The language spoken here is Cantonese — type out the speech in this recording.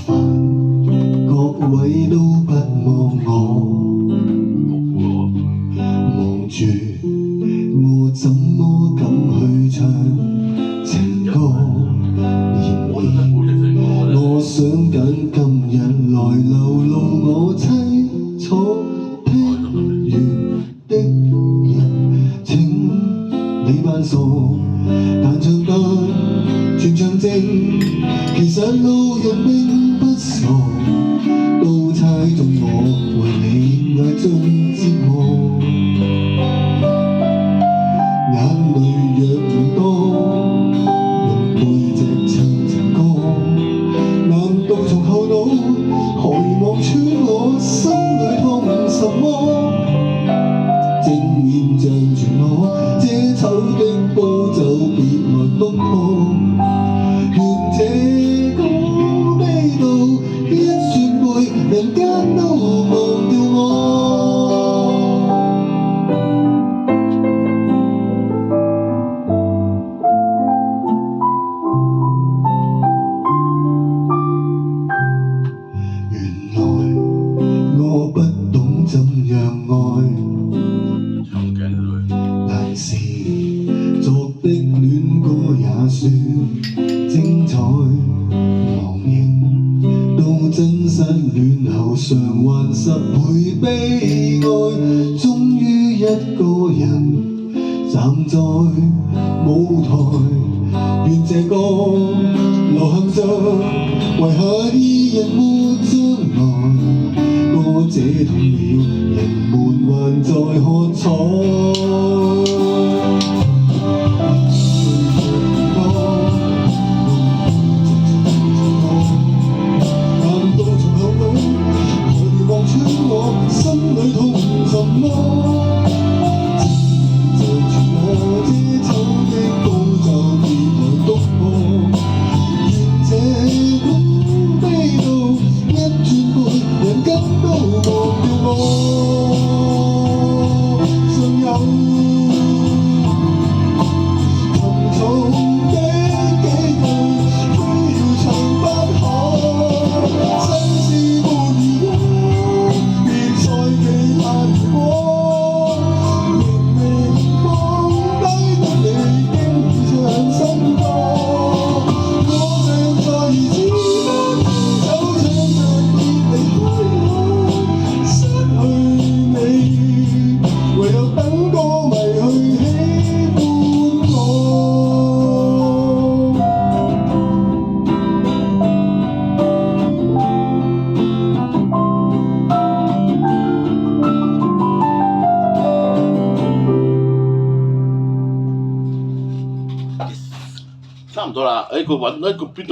煩，各位都不望我，望住我怎麼敢去唱情歌？然而我想緊今日來流露我凄楚聽完的人，請你扮傻，但唱得全場靜。其實路人並不傻，都猜中我為你愛中折磨。眼淚若然多，用背脊唱情歌，難道從後腦何望穿我心裏痛什麼？正面像住我，這醜的煲酒別來篤破。願這個味道一轉背，人間都忘掉我。原來我不懂怎樣愛，但是作的戀歌也算精彩。忘形到真失戀後償還10倍悲哀，終於一個人站在舞台，願這歌流行着，為下二人沒將來，歌這痛了，人們還在喝彩。心裏痛什麼？就全我這醜的煲酒別來篤破。願這種悲悼一轉背，人間都忘掉我。尚有沉重的幾句，非要唱不可。生死沒如果。再記下如果，明明放低得你，經已唱新歌。我像在兒子般手唱着別離開我，失去你，唯有等歌迷去喜歡我。差唔多啦，佢揾一個邊度？